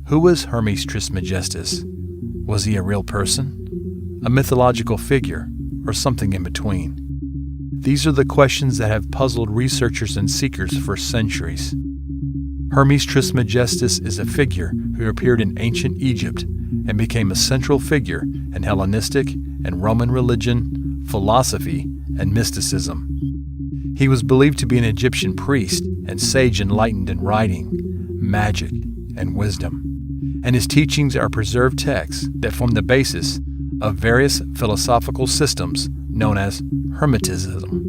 Who was Hermes Trismegistus? Was he a real person, a mythological figure, or something in between? These are the questions that have puzzled researchers and seekers for centuries. Hermes Trismegistus is a figure who appeared in ancient Egypt and became a central figure in Hellenistic and Roman religion, philosophy, and mysticism. He was believed to be an Egyptian priest and sage enlightened in writing, magic, and wisdom, and his teachings are preserved texts that form the basis of various philosophical systems known as Hermeticism.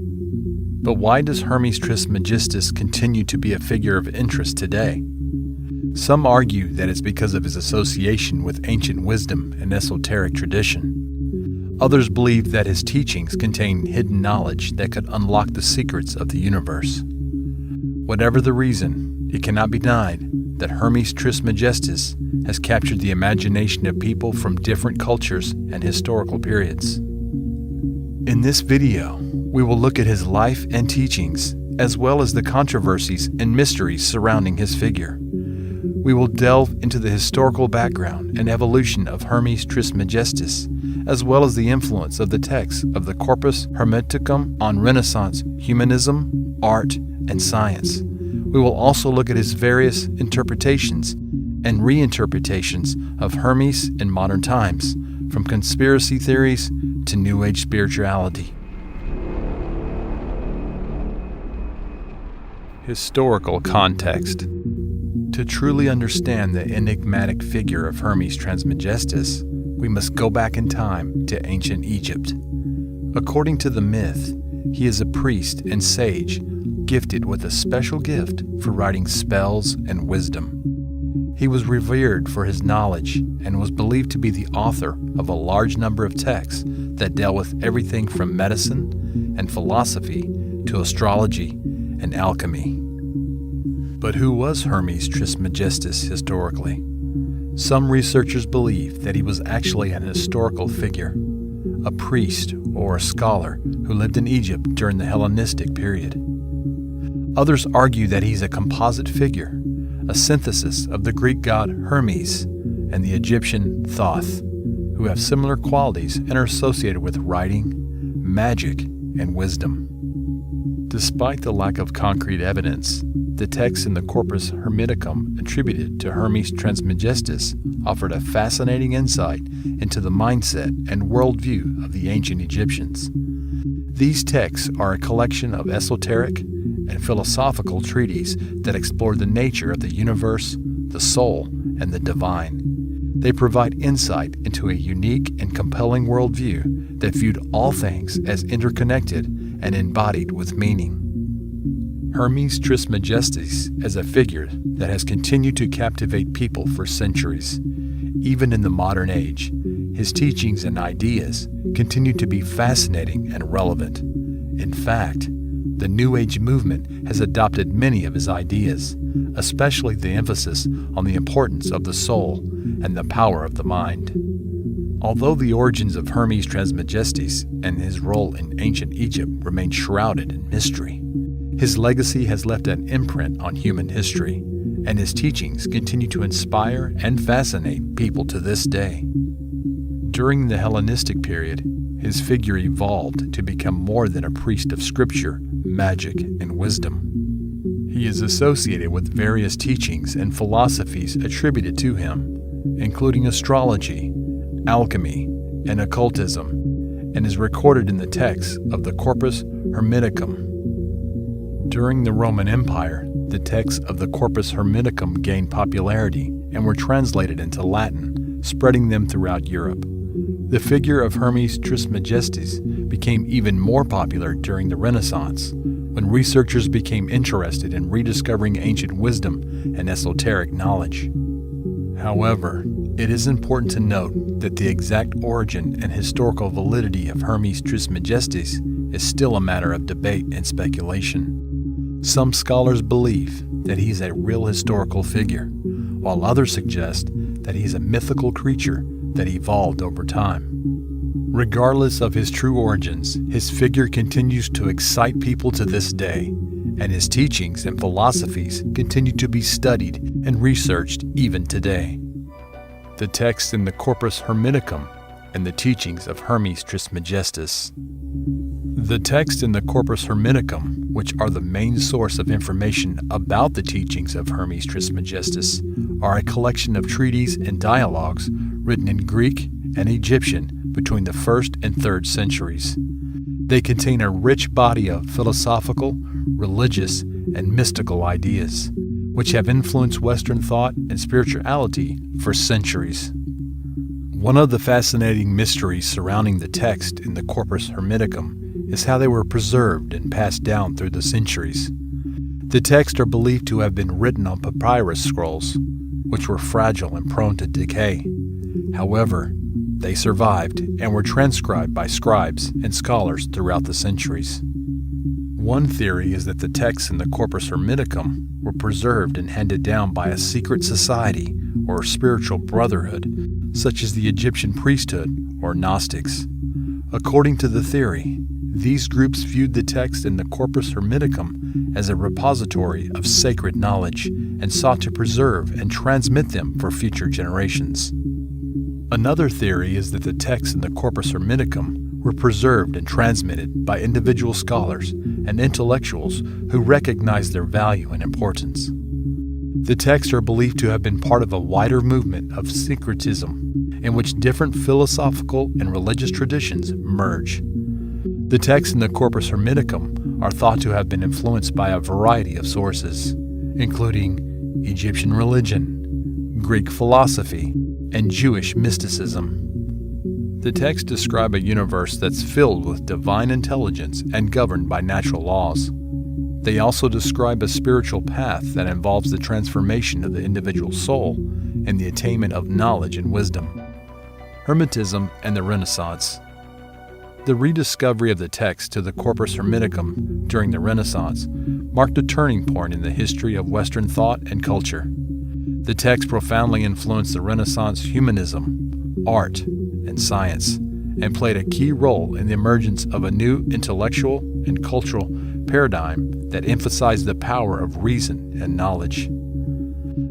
But why does Hermes Trismegistus continue to be a figure of interest today? Some argue that it's because of his association with ancient wisdom and esoteric tradition. Others believe that his teachings contain hidden knowledge that could unlock the secrets of the universe. Whatever the reason, it cannot be denied that Hermes Trismegistus has captured the imagination of people from different cultures and historical periods. In this video, we will look at his life and teachings, as well as the controversies and mysteries surrounding his figure. We will delve into the historical background and evolution of Hermes Trismegistus, as well as the influence of the texts of the Corpus Hermeticum on Renaissance humanism, art, and science. We will also look at his various interpretations and reinterpretations of Hermes in modern times, from conspiracy theories to New Age spirituality. Historical context. To truly understand the enigmatic figure of Hermes Trismegistus, we must go back in time to ancient Egypt. According to the myth, he is a priest and sage gifted with a special gift for writing spells and wisdom. He was revered for his knowledge and was believed to be the author of a large number of texts that dealt with everything from medicine and philosophy to astrology and alchemy. But who was Hermes Trismegistus historically? Some researchers believe that he was actually an historical figure, a priest or a scholar who lived in Egypt during the Hellenistic period. Others argue that he's a composite figure, a synthesis of the Greek god Hermes and the Egyptian Thoth, who have similar qualities and are associated with writing, magic, and wisdom. Despite the lack of concrete evidence, the texts in the Corpus Hermeticum attributed to Hermes Trismegistus offered a fascinating insight into the mindset and worldview of the ancient Egyptians. These texts are a collection of esoteric and philosophical treatises that explore the nature of the universe, the soul, and the divine. They provide insight into a unique and compelling worldview that viewed all things as interconnected and embodied with meaning. Hermes Trismegistus is a figure that has continued to captivate people for centuries. Even in the modern age, his teachings and ideas continue to be fascinating and relevant. In fact, the New Age movement has adopted many of his ideas, especially the emphasis on the importance of the soul and the power of the mind. Although the origins of Hermes Trismegistus and his role in ancient Egypt remain shrouded in mystery, his legacy has left an imprint on human history, and his teachings continue to inspire and fascinate people to this day. During the Hellenistic period, his figure evolved to become more than a priest of scripture, magic, and wisdom. He is associated with various teachings and philosophies attributed to him, including astrology, alchemy, and occultism, and is recorded in the texts of the Corpus Hermeticum. During the Roman Empire, the texts of the Corpus Hermeticum gained popularity and were translated into Latin, spreading them throughout Europe. The figure of Hermes Trismegistus became even more popular during the Renaissance, when researchers became interested in rediscovering ancient wisdom and esoteric knowledge. However, it is important to note that the exact origin and historical validity of Hermes Trismegistus is still a matter of debate and speculation. Some scholars believe that he's a real historical figure, while others suggest that he's a mythical creature that evolved over time. Regardless of his true origins, his figure continues to excite people to this day, and his teachings and philosophies continue to be studied and researched even today. the text in the Corpus Hermeticum, and the teachings of Hermes Trismegistus. The text in the Corpus Hermeticum, which are the main source of information about the teachings of Hermes Trismegistus, are a collection of treatises and dialogues written in Greek and Egyptian between the 1st and 3rd centuries. They contain a rich body of philosophical, religious, and mystical ideas, which have influenced Western thought and spirituality for centuries. One of the fascinating mysteries surrounding the text in the Corpus Hermeticum is how they were preserved and passed down through the centuries. The texts are believed to have been written on papyrus scrolls, which were fragile and prone to decay. However, they survived and were transcribed by scribes and scholars throughout the centuries. One theory is that the texts in the Corpus Hermeticum were preserved and handed down by a secret society or spiritual brotherhood, such as the Egyptian priesthood or Gnostics. According to the theory, these groups viewed the text in the Corpus Hermeticum as a repository of sacred knowledge and sought to preserve and transmit them for future generations. Another theory is that the texts in the Corpus Hermeticum were preserved and transmitted by individual scholars and intellectuals who recognized their value and importance. The texts are believed to have been part of a wider movement of syncretism in which different philosophical and religious traditions merge. The texts in the Corpus Hermeticum are thought to have been influenced by a variety of sources, including Egyptian religion, Greek philosophy, and Jewish mysticism. The texts describe a universe that's filled with divine intelligence and governed by natural laws. They also describe a spiritual path that involves the transformation of the individual soul and the attainment of knowledge and wisdom. Hermetism and the Renaissance. The rediscovery of the text to the Corpus Hermeticum during the Renaissance marked a turning point in the history of Western thought and culture. The text profoundly influenced the Renaissance humanism, art, and science, and played a key role in the emergence of a new intellectual and cultural paradigm that emphasized the power of reason and knowledge.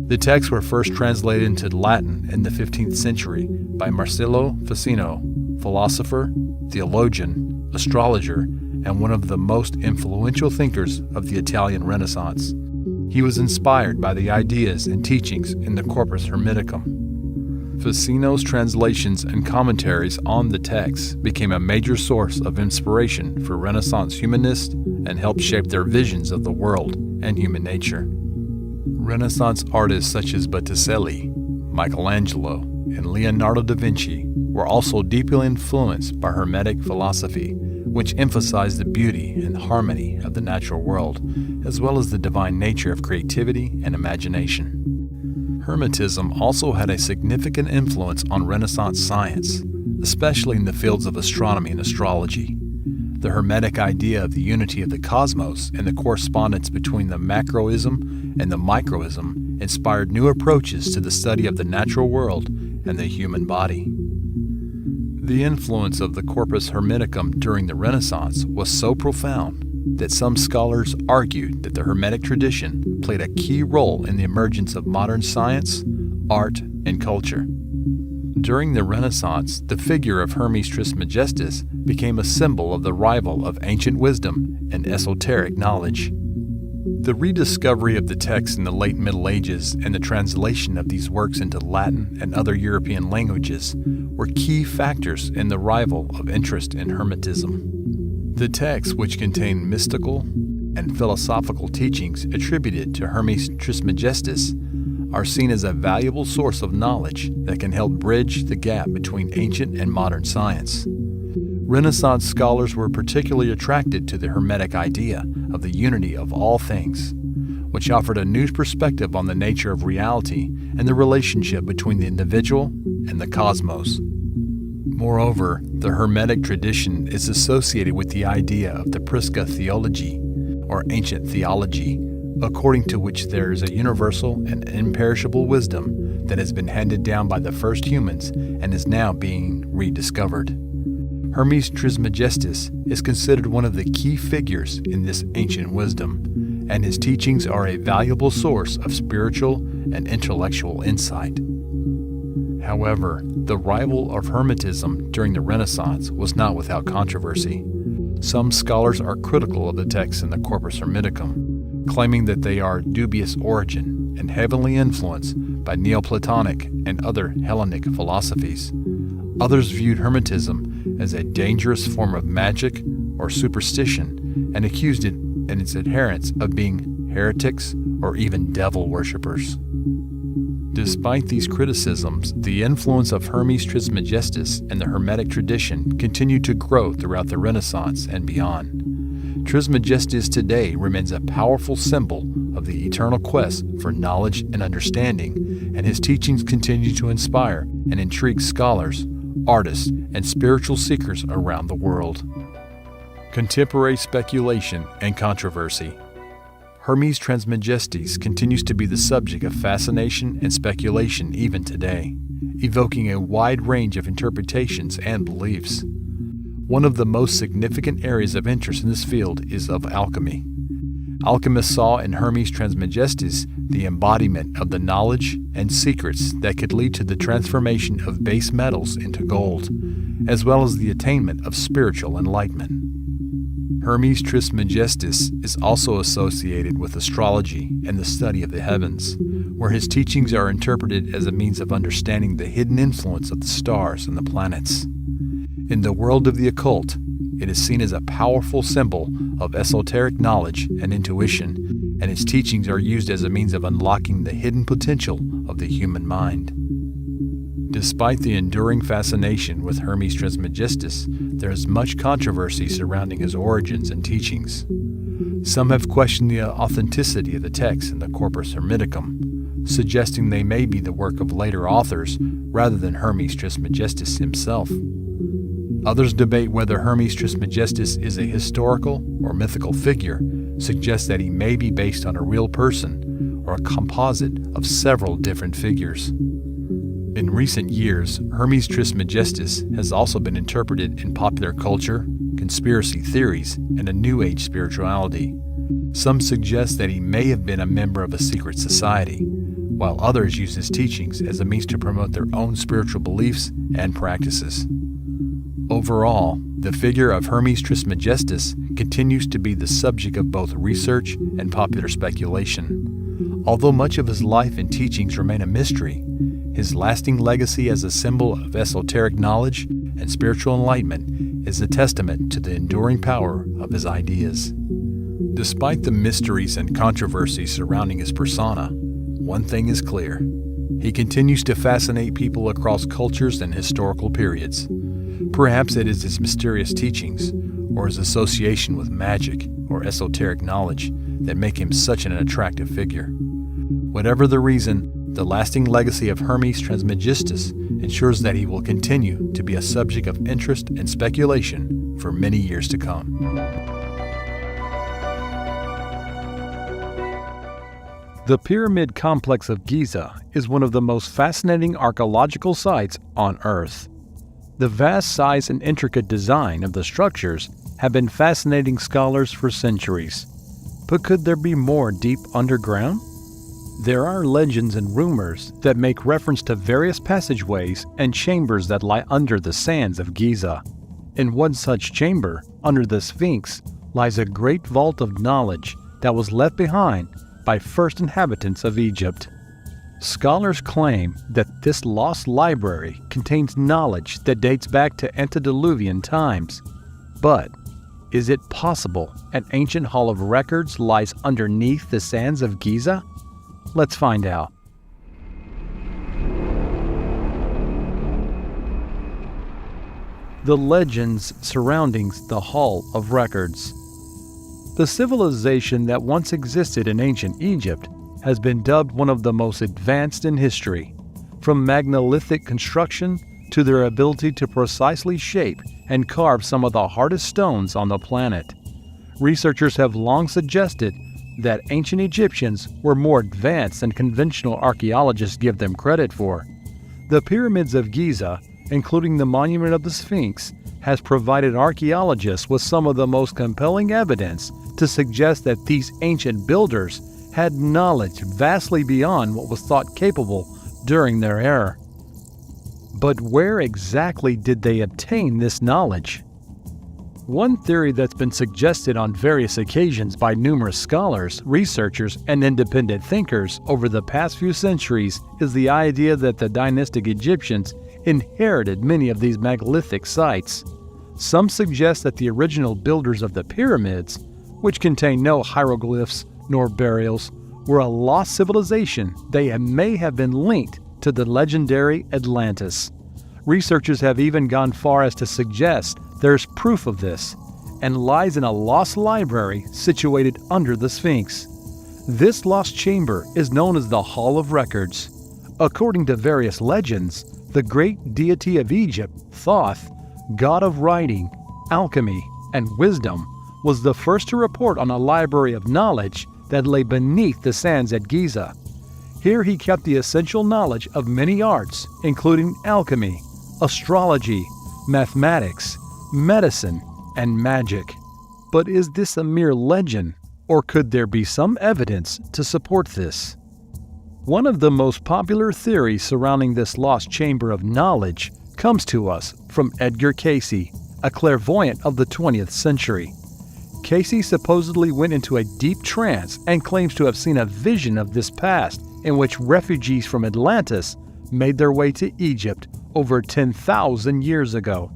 The texts were first translated into Latin in the 15th century by Marsilio Ficino, philosopher, theologian, astrologer, and one of the most influential thinkers of the Italian Renaissance. He was inspired by the ideas and teachings in the Corpus Hermeticum. Ficino's translations and commentaries on the text became a major source of inspiration for Renaissance humanists and helped shape their visions of the world and human nature. Renaissance artists such as Botticelli, Michelangelo, and Leonardo da Vinci were also deeply influenced by Hermetic philosophy, which emphasized the beauty and harmony of the natural world, as well as the divine nature of creativity and imagination. Hermetism also had a significant influence on Renaissance science, especially in the fields of astronomy and astrology. The Hermetic idea of the unity of the cosmos and the correspondence between the macroism and the microism inspired new approaches to the study of the natural world and the human body. The influence of the Corpus Hermeticum during the Renaissance was so profound that some scholars argued that the Hermetic tradition played a key role in the emergence of modern science, art, and culture. During the Renaissance, the figure of Hermes Trismegistus became a symbol of the rival of ancient wisdom and esoteric knowledge. The rediscovery of the text in the late Middle Ages and the translation of these works into Latin and other European languages were key factors in the revival of interest in Hermetism. The texts, which contain mystical and philosophical teachings attributed to Hermes Trismegistus, are seen as a valuable source of knowledge that can help bridge the gap between ancient and modern science. Renaissance scholars were particularly attracted to the Hermetic idea of the unity of all things, which offered a new perspective on the nature of reality and the relationship between the individual and the cosmos. Moreover, the Hermetic tradition is associated with the idea of the Prisca theology, or ancient theology, according to which there is a universal and imperishable wisdom that has been handed down by the first humans and is now being rediscovered. Hermes Trismegistus is considered one of the key figures in this ancient wisdom, and his teachings are a valuable source of spiritual and intellectual insight. However, the arrival of Hermetism during the Renaissance was not without controversy. Some scholars are critical of the texts in the Corpus Hermeticum, claiming that they are dubious origin and heavily influenced by Neoplatonic and other Hellenic philosophies. Others viewed Hermetism as a dangerous form of magic or superstition and accused it and its adherents of being heretics or even devil worshippers. Despite these criticisms, the influence of Hermes Trismegistus and the Hermetic tradition continued to grow throughout the Renaissance and beyond. Trismegistus today remains a powerful symbol of the eternal quest for knowledge and understanding, and his teachings continue to inspire and intrigue scholars, artists, and spiritual seekers around the world. Contemporary speculation and controversy. Hermes Trismegistus continues to be the subject of fascination and speculation even today, evoking a wide range of interpretations and beliefs. One of the most significant areas of interest in this field is of alchemy. Alchemists saw in Hermes Trismegistus the embodiment of the knowledge and secrets that could lead to the transformation of base metals into gold, as well as the attainment of spiritual enlightenment. Hermes Trismegistus is also associated with astrology and the study of the heavens, where his teachings are interpreted as a means of understanding the hidden influence of the stars and the planets. In the world of the occult, it is seen as a powerful symbol of esoteric knowledge and intuition, and its teachings are used as a means of unlocking the hidden potential of the human mind. Despite the enduring fascination with Hermes Trismegistus, there is much controversy surrounding his origins and teachings. Some have questioned the authenticity of the texts in the Corpus Hermeticum, suggesting they may be the work of later authors rather than Hermes Trismegistus himself. Others debate whether Hermes Trismegistus is a historical or mythical figure, suggest that he may be based on a real person or a composite of several different figures. In recent years, Hermes Trismegistus has also been interpreted in popular culture, conspiracy theories, and a New Age spirituality. Some suggest that he may have been a member of a secret society, while others use his teachings as a means to promote their own spiritual beliefs and practices. Overall, the figure of Hermes Trismegistus continues to be the subject of both research and popular speculation. Although much of his life and teachings remain a mystery, his lasting legacy as a symbol of esoteric knowledge and spiritual enlightenment is a testament to the enduring power of his ideas. Despite the mysteries and controversies surrounding his persona, one thing is clear. He continues to fascinate people across cultures and historical periods. Perhaps it is his mysterious teachings or his association with magic or esoteric knowledge that make him such an attractive figure. Whatever the reason, the lasting legacy of Hermes Trismegistus ensures that he will continue to be a subject of interest and speculation for many years to come. The Pyramid Complex of Giza is one of the most fascinating archaeological sites on Earth. The vast size and intricate design of the structures have been fascinating scholars for centuries. But could there be more deep underground? There are legends and rumors that make reference to various passageways and chambers that lie under the sands of Giza. In one such chamber, under the Sphinx, lies a great vault of knowledge that was left behind by first inhabitants of Egypt. Scholars claim that this lost library contains knowledge that dates back to antediluvian times. But is it possible an ancient hall of records lies underneath the sands of Giza? Let's find out. The legends surrounding the Hall of Records. The civilization that once existed in ancient Egypt has been dubbed one of the most advanced in history. From megalithic construction to their ability to precisely shape and carve some of the hardest stones on the planet. Researchers have long suggested that ancient Egyptians were more advanced than conventional archaeologists give them credit for. The Pyramids of Giza, including the Monument of the Sphinx, has provided archaeologists with some of the most compelling evidence to suggest that these ancient builders had knowledge vastly beyond what was thought capable during their era. But where exactly did they obtain this knowledge? One theory that's been suggested on various occasions by numerous scholars, researchers, and independent thinkers over the past few centuries is the idea that the dynastic Egyptians inherited many of these megalithic sites. Some suggest that the original builders of the pyramids, which contain no hieroglyphs nor burials, were a lost civilization. They may have been linked to the legendary Atlantis. Researchers have even gone far as to suggest there's proof of this, and lies in a lost library situated under the Sphinx. This lost chamber is known as the Hall of Records. According to various legends, the great deity of Egypt, Thoth, god of writing, alchemy, and wisdom, was the first to report on a library of knowledge that lay beneath the sands at Giza. Here he kept the essential knowledge of many arts, including alchemy, astrology, mathematics, medicine, and magic. But is this a mere legend, or could there be some evidence to support this? One of the most popular theories surrounding this lost chamber of knowledge comes to us from Edgar Cayce, a clairvoyant of the 20th century. Cayce supposedly went into a deep trance and claims to have seen a vision of this past in which refugees from Atlantis made their way to Egypt over 10,000 years ago.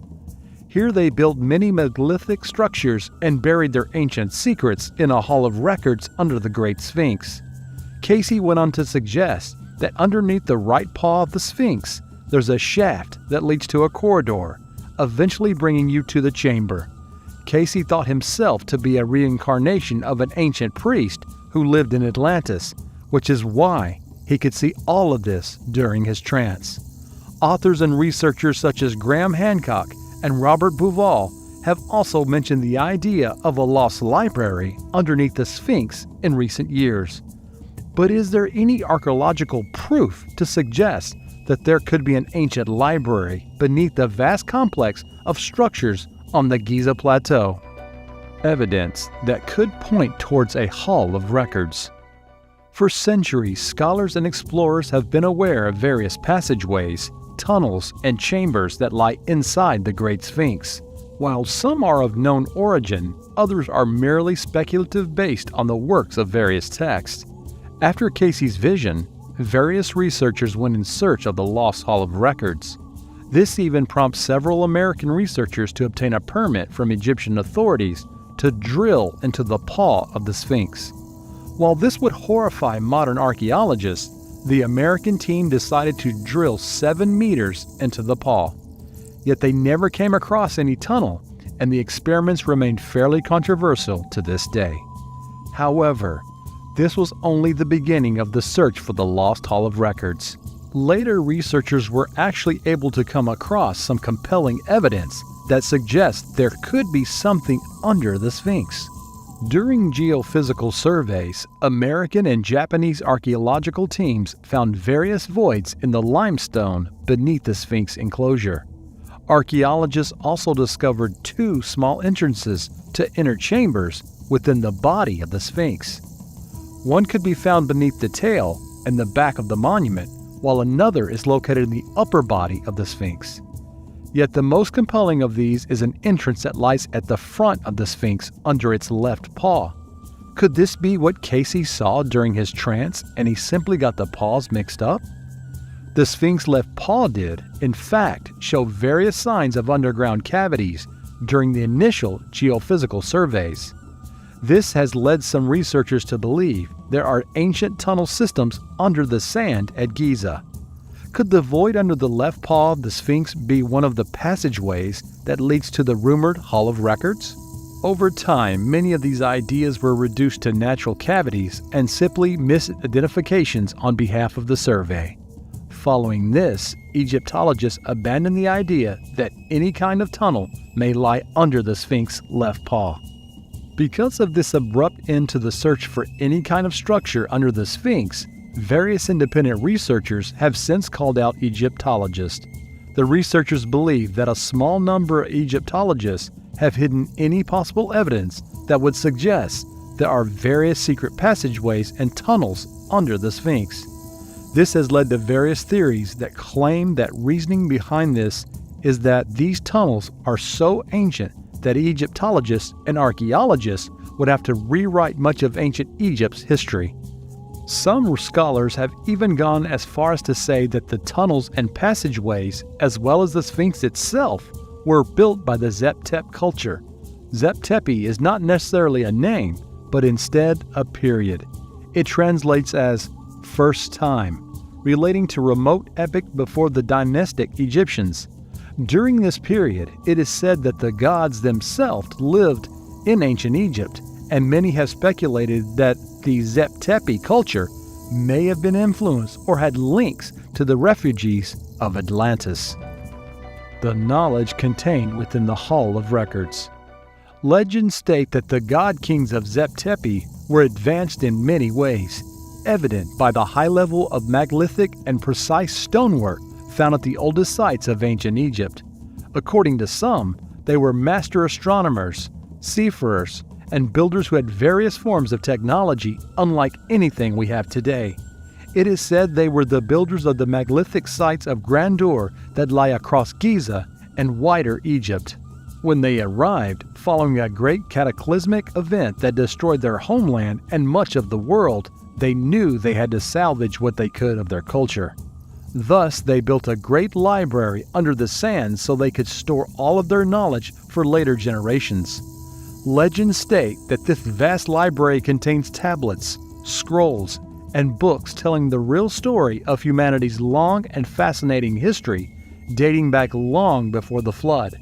Here they built many megalithic structures and buried their ancient secrets in a hall of records under the Great Sphinx. Cayce went on to suggest that underneath the right paw of the Sphinx, there's a shaft that leads to a corridor, eventually bringing you to the chamber. Cayce thought himself to be a reincarnation of an ancient priest who lived in Atlantis, which is why he could see all of this during his trance. Authors and researchers such as Graham Hancock and Robert Bauval have also mentioned the idea of a lost library underneath the Sphinx in recent years. But is there any archaeological proof to suggest that there could be an ancient library beneath the vast complex of structures on the Giza Plateau? Evidence that could point towards a hall of records. For centuries, scholars and explorers have been aware of various passageways, tunnels, and chambers that lie inside the Great Sphinx. While some are of known origin, others are merely speculative based on the works of various texts. After Cayce's vision, various researchers went in search of the lost Hall of Records. This even prompts several American researchers to obtain a permit from Egyptian authorities to drill into the paw of the Sphinx. While this would horrify modern archaeologists, the American team decided to drill 7 meters into the paw. Yet they never came across any tunnel, and the experiments remained fairly controversial to this day. However, this was only the beginning of the search for the lost Hall of Records. Later, researchers were actually able to come across some compelling evidence that suggests there could be something under the Sphinx. During geophysical surveys, American and Japanese archaeological teams found various voids in the limestone beneath the Sphinx enclosure. Archaeologists also discovered 2 small entrances to inner chambers within the body of the Sphinx. One could be found beneath the tail and the back of the monument, while another is located in the upper body of the Sphinx. Yet the most compelling of these is an entrance that lies at the front of the Sphinx under its left paw. Could this be what Cayce saw during his trance and he simply got the paws mixed up? The Sphinx's left paw did, in fact, show various signs of underground cavities during the initial geophysical surveys. This has led some researchers to believe there are ancient tunnel systems under the sand at Giza. Could the void under the left paw of the Sphinx be one of the passageways that leads to the rumored Hall of Records? Over time, many of these ideas were reduced to natural cavities and simply misidentifications on behalf of the survey. Following this, Egyptologists abandoned the idea that any kind of tunnel may lie under the Sphinx's left paw. Because of this abrupt end to the search for any kind of structure under the Sphinx, various independent researchers have since called out Egyptologists. The researchers believe that a small number of Egyptologists have hidden any possible evidence that would suggest there are various secret passageways and tunnels under the Sphinx. This has led to various theories that claim that reasoning behind this is that these tunnels are so ancient that Egyptologists and archaeologists would have to rewrite much of ancient Egypt's history. Some scholars have even gone as far as to say that the tunnels and passageways, as well as the Sphinx itself, were built by the Zep-Tep culture. Zep-Tepi is not necessarily a name, but instead a period. It translates as first time, relating to remote epoch before the dynastic Egyptians. During this period, it is said that the gods themselves lived in ancient Egypt, and many have speculated that the Zep-Tepi culture may have been influenced or had links to the refugees of Atlantis. The knowledge contained within the Hall of Records. Legends state that the god kings of Zep-Tepi were advanced in many ways, evident by the high level of megalithic and precise stonework found at the oldest sites of ancient Egypt. According to some, they were master astronomers, seafarers, and builders who had various forms of technology unlike anything we have today. It is said they were the builders of the megalithic sites of grandeur that lie across Giza and wider Egypt. When they arrived, following a great cataclysmic event that destroyed their homeland and much of the world, they knew they had to salvage what they could of their culture. Thus, they built a great library under the sand so they could store all of their knowledge for later generations. Legends state that this vast library contains tablets, scrolls, and books telling the real story of humanity's long and fascinating history, dating back long before the flood.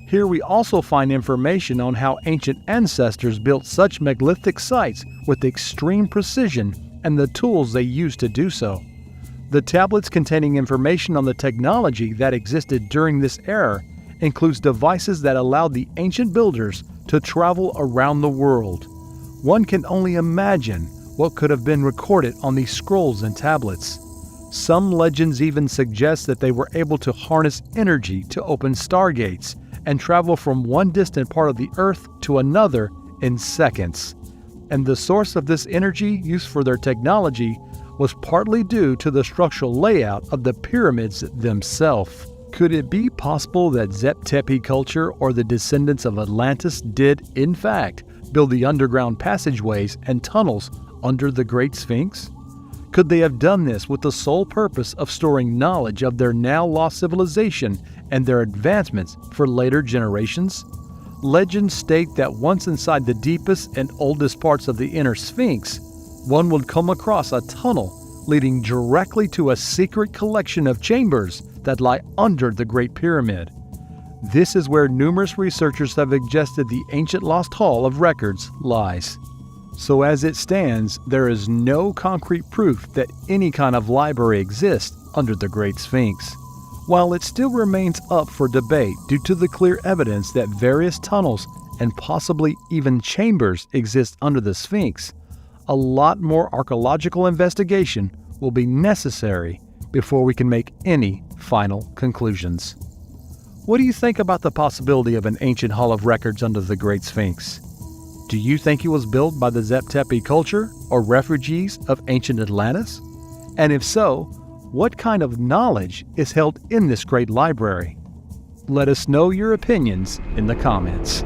Here we also find information on how ancient ancestors built such megalithic sites with extreme precision and the tools they used to do so. The tablets containing information on the technology that existed during this era includes devices that allowed the ancient builders to travel around the world. One can only imagine what could have been recorded on these scrolls and tablets. Some legends even suggest that they were able to harness energy to open stargates and travel from one distant part of the Earth to another in seconds. And the source of this energy used for their technology was partly due to the structural layout of the pyramids themselves. Could it be possible that Zep-Tepi culture or the descendants of Atlantis did, in fact, build the underground passageways and tunnels under the Great Sphinx? Could they have done this with the sole purpose of storing knowledge of their now lost civilization and their advancements for later generations? Legends state that once inside the deepest and oldest parts of the inner Sphinx, one would come across a tunnel leading directly to a secret collection of chambers that lie under the Great Pyramid. This is where numerous researchers have suggested the ancient Lost Hall of Records lies. So as it stands, there is no concrete proof that any kind of library exists under the Great Sphinx. While it still remains up for debate due to the clear evidence that various tunnels and possibly even chambers exist under the Sphinx, a lot more archaeological investigation will be necessary before we can make any final conclusions. What do you think about the possibility of an ancient Hall of Records under the Great Sphinx? Do you think it was built by the Zep-Tepi culture or refugees of ancient Atlantis? And if so, what kind of knowledge is held in this great library? Let us know your opinions in the comments.